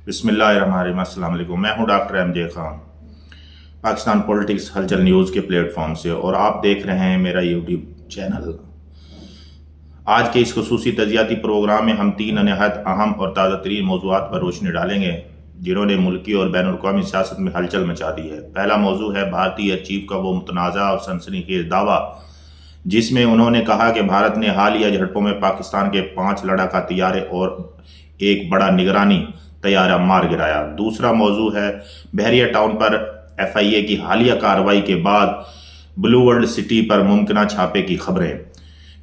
बिस्मिल्लाहिर्रहमानिर्रहीम। अस्सलाम वालेकुम। मैं हूं doctor MJ Khan, Pakistan politics हलचल न्यूज़ के प्लेटफॉर्म से, और आप देख रहे हैं मेरा यूट्यूब चैनल। आज के इस खुसूसी तजियाती प्रोग्राम में हम 3 नहायत अहम और ताज़ा तरीन मौज़ूआत पर रोशनी डालेंगे जिन्होंने मुल्की और बैनुल अक़वामी सियासत में हलचल मचा दी है। पहला मौजू है भारतीय एयर चीफ का वो मुतनाज़ा और सनसनीखेज़ दावा जिसमें उन्होंने कहा कि भारत ने हालिया झड़पों में पाकिस्तान के 5 लड़ाका तैयारे और एक बड़ा निगरानी तैयारा मार गिराया। दूसरा मौजू है बहरिया टाउन पर FIA की हालिया कार्रवाई के बाद ब्लू वर्ल्ड सिटी पर मुमकिन छापे की खबरें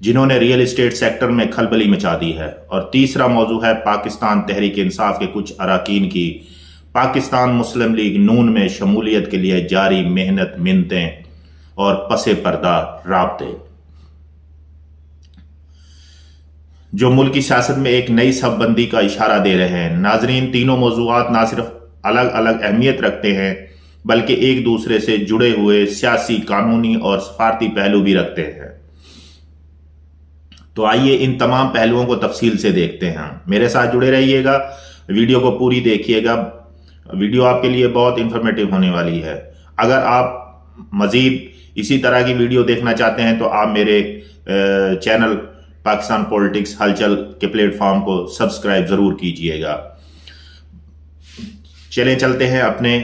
जिन्होंने रियल एस्टेट सेक्टर में खलबली मचा दी है। और तीसरा मौजू है पाकिस्तान तहरीक इंसाफ के कुछ अरकान की पाकिस्तान मुस्लिम लीग नून में शमूलियत के लिए जारी मेहनत, मिन्नतें और पसे पर्दा राब्ते जो मुल्क की सियासत में एक नई सबबंदी का इशारा दे रहे हैं। नाजरीन, तीनों मौजूआत ना सिर्फ अलग अलग अहमियत रखते हैं बल्कि एक दूसरे से जुड़े हुए सियासी, कानूनी और सफारती पहलू भी रखते हैं। तो आइए इन तमाम पहलुओं को तफसील से देखते हैं। मेरे साथ जुड़े रहिएगा, वीडियो को पूरी देखिएगा। वीडियो आपके लिए बहुत इंफॉर्मेटिव होने वाली है। अगर आप मजीद इसी तरह की वीडियो देखना चाहते हैं तो आप मेरे चैनल पाकिस्तान पॉलिटिक्स हलचल के प्लेटफॉर्म को सब्सक्राइब जरूर कीजिएगा। चलते हैं अपने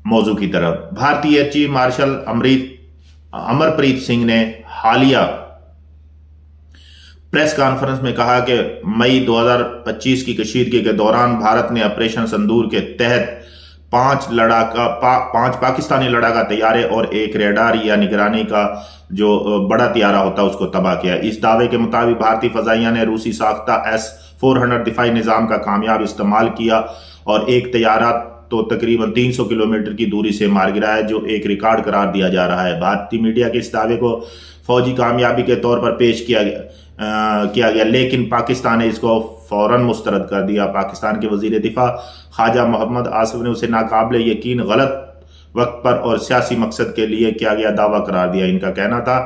मौजू की तरफ। भारतीय air chief marshal Amarpreet Singh ने हालिया प्रेस कॉन्फ्रेंस में कहा कि मई 2025 की कशीदगी के दौरान भारत ने ऑपरेशन संदूर के तहत 5 पाकिस्तानी लड़ाका तैयारे और एक रेडार या निगरानी का जो बड़ा तैयारा होता है उसको तबाह किया। इस दावे के मुताबिक भारतीय फजाइया ने रूसी साख्ता S-400 दिफाई निज़ाम का कामयाब इस्तेमाल किया और एक तैयारा तो तकरीबन 300 किलोमीटर की दूरी से मार गिराया, जो एक रिकॉर्ड करार दिया जा रहा है। भारतीय मीडिया के इस दावे को फौजी कामयाबी के तौर पर पेश किया गया, लेकिन पाकिस्तान ने इसको फौरन मुस्तरद कर दिया। पाकिस्तान के वजीर दिफा ख्वाजा मोहम्मद आसिफ ने उसे नाकाबिले यकीन गलत वक्त पर और सियासी मकसद के लिए किया गया दावा करार दिया। इनका कहना था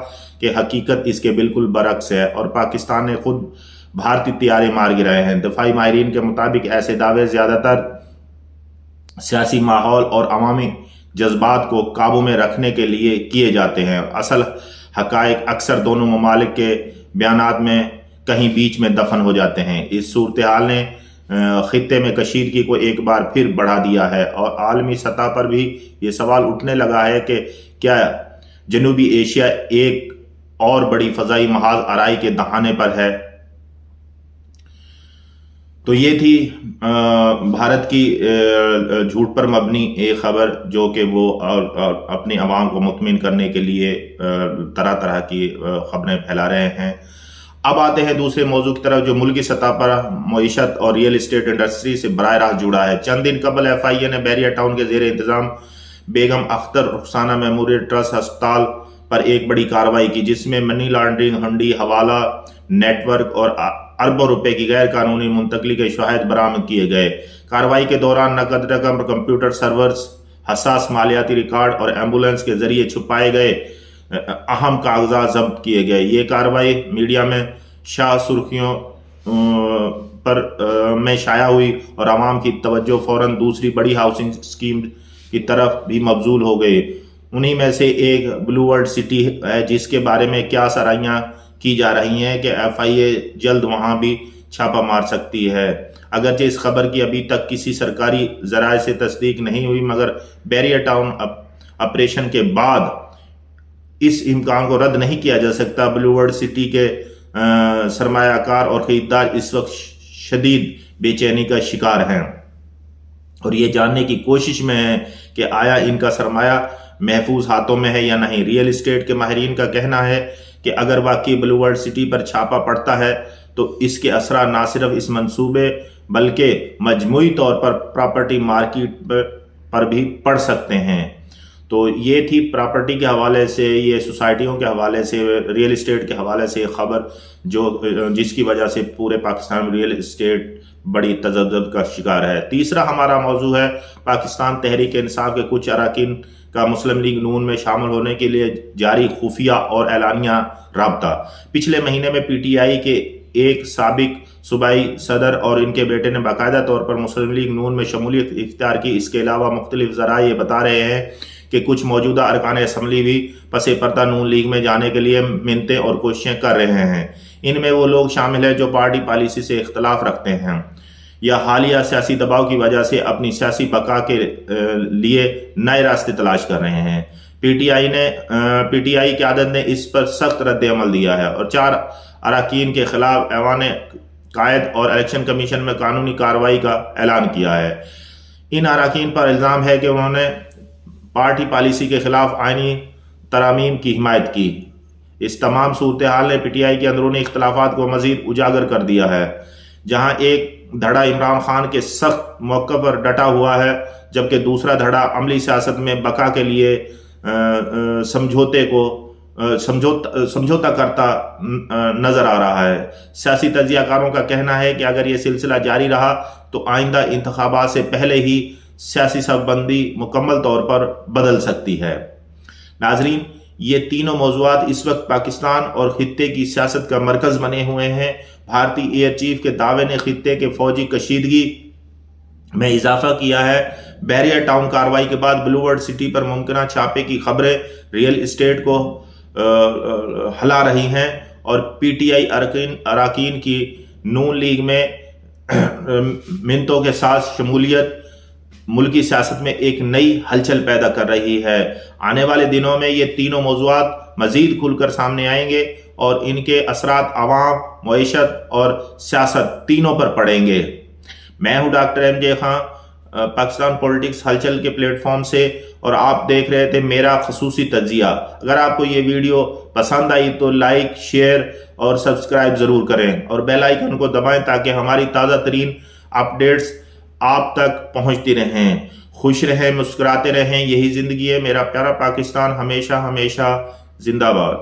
कि हकीकत इसके बिल्कुल बरक्स है और पाकिस्तान ने खुद भारतीय तैयारे मार गिराए हैं। दिफाई माहिरीन के मुताबिक ऐसे दावे ज़्यादातर सियासी माहौल और अवामी जज्बात को काबू में रखने के लिए किए जाते हैं। असल हकायक अक्सर दोनों ममालिक के बयानात में कहीं बीच में दफन हो जाते हैं। इस सूरत हाल ने खित्ते में कशीदगी को एक बार फिर बढ़ा दिया है और आलमी सतह पर भी ये सवाल उठने लगा है कि क्या जनूबी एशिया एक और बड़ी फ़ज़ाई महाज आराई के दहाने पर है। तो ये थी भारत की झूठ पर मबनी एक खबर जो कि वो अपनी आवाम को मुतमिन करने के लिए तरह तरह की खबरें फैला रहे हैं। अब आते हैं दूसरे मौजू की तरफ जो मुल्की सतह पर मईशत और रियल एस्टेट इंडस्ट्री से बराह रास्त जुड़ा है। चंद दिन कबल FIA ने बहरिया टाउन के ज़ेर इंतज़ाम बेगम अख्तर रुखसाना मेमोरियल ट्रस्ट अस्पताल पर एक बड़ी कार्रवाई की, जिसमें मनी लॉन्ड्रिंग, हंडी, हवाला नेटवर्क और अरबों रुपए की गैर कानूनी मुंतकली के शवाहिद बरामद किए गए। कार्रवाई के दौरान नकद रकम, कंप्यूटर सर्वर्स, हसास मालियाती रिकॉर्ड और एम्बुलेंस के जरिए छुपाए गए अहम कागजात जब्त किए गए। ये कार्रवाई मीडिया में शाह सुर्खियों में शाया हुई और आवाम की तवज्जो फौरन दूसरी बड़ी हाउसिंग स्कीम की तरफ भी मबजूल हो गई। उन्हीं में से एक ब्लू वर्ल्ड सिटी है, जिसके बारे में क्या सराहियां की जा रही हैं कि FIA जल्द वहां भी छापा मार सकती है। अगरचे इस खबर की अभी तक किसी सरकारी जराये से तस्दीक नहीं हुई, मगर बहरिया टाउन ऑपरेशन के बाद इस इम्कान को रद्द नहीं किया जा सकता। ब्लू वर्ल्ड सिटी के सरमायाकार और खरीदार इस वक्त शदीद बेचैनी का शिकार हैं और ये जानने की कोशिश में है कि आया इनका सरमाया महफूज हाथों में है या नहीं। रियल एस्टेट के माहिरीन का कहना है कि अगर वाकई ब्लू वर्ल्ड सिटी पर छापा पड़ता है तो इसके असरा ना सिर्फ इस मंसूबे बल्कि मजमूई तौर पर प्रॉपर्टी मार्केट पर भी पड़ सकते हैं। तो ये थी प्रॉपर्टी के हवाले से, ये सोसाइटियों के हवाले से, रियल एस्टेट के हवाले से खबर जिसकी वजह से पूरे पाकिस्तान में रियल एस्टेट बड़ी तजब्जुब का शिकार है। तीसरा हमारा मौजू है पाकिस्तान तहरीक इंसाफ के कुछ अरकान का मुस्लिम लीग नून में शामिल होने के लिए जारी खुफिया और एलानिया राब्ता। पिछले महीने में PTI के ایک سابق صوبائی صدر اور ان کے بیٹے نے باقاعدہ طور پر مسلم لیگ نون میں شمولیت اختیار کی۔ اس کے علاوہ مختلف ذرائع یہ بتا رہے ہیں کہ کچھ موجودہ ارکان اسمبلی بھی پس پردہ نون لیگ میں جانے کے لیے منتیں اور کوششیں کر رہے ہیں۔ ان میں وہ لوگ شامل ہیں جو پارٹی پالیسی سے اختلاف رکھتے ہیں یا حالیہ سیاسی دباؤ کی وجہ سے اپنی سیاسی بقا کے لیے نئے راستے تلاش کر رہے ہیں۔ پی ٹی آئی قیادت نے اس پر سخت رد عمل دیا ہے اور 4 اراکین کے خلاف ایوان قائد اور الیکشن کمیشن میں قانونی کارروائی کا اعلان کیا ہے۔ ان اراکین پر الزام ہے کہ انہوں نے پارٹی پالیسی کے خلاف آئینی ترامیم کی حمایت کی۔ اس تمام صورتحال نے پی ٹی آئی کے اندرونی اختلافات کو مزید اجاگر کر دیا ہے، جہاں ایک دھڑا عمران خان کے سخت موقع پر ڈٹا ہوا ہے جبکہ دوسرا دھڑا عملی سیاست میں بقا کے لیے سمجھوتا کرتا نظر آ رہا ہے۔ سیاسی تجزیہ کاروں کا کہنا ہے کہ اگر یہ سلسلہ جاری رہا تو آئندہ انتخابات سے پہلے ہی سیاسی صف بندی مکمل طور پر بدل سکتی ہے۔ ناظرین، یہ تینوں موضوعات اس وقت پاکستان اور خطے کی سیاست کا مرکز بنے ہوئے ہیں۔ بھارتی ایئر چیف کے دعوے نے خطے کے فوجی کشیدگی میں اضافہ کیا ہے۔ بحریہ ٹاؤن کارروائی کے بعد بلو ورلڈ سٹی پر ممکنہ چھاپے کی خبریں ریئل اسٹیٹ کو ہلا رہی ہیں اور پی ٹی آئی اراکین کی نون لیگ میں منتوں کے ساتھ شمولیت ملکی سیاست میں ایک نئی ہلچل پیدا کر رہی ہے۔ آنے والے دنوں میں یہ تینوں موضوعات مزید کھل کر سامنے آئیں گے اور ان کے اثرات عوام، معیشت اور سیاست تینوں پر پڑیں گے۔ میں ہوں doctor M J Khan, Pakistan politics ہلچل کے پلیٹ فارم سے، اور آپ دیکھ رہے تھے میرا خصوصی تجزیہ۔ اگر آپ کو یہ ویڈیو پسند آئی تو لائک، شیئر اور سبسکرائب ضرور کریں اور بیل آئیکن کو دبائیں تاکہ ہماری تازہ ترین اپڈیٹس آپ تک پہنچتی رہیں۔ خوش رہیں، مسکراتے رہیں، یہی زندگی ہے۔ میرا پیارا پاکستان ہمیشہ ہمیشہ زندہ باد۔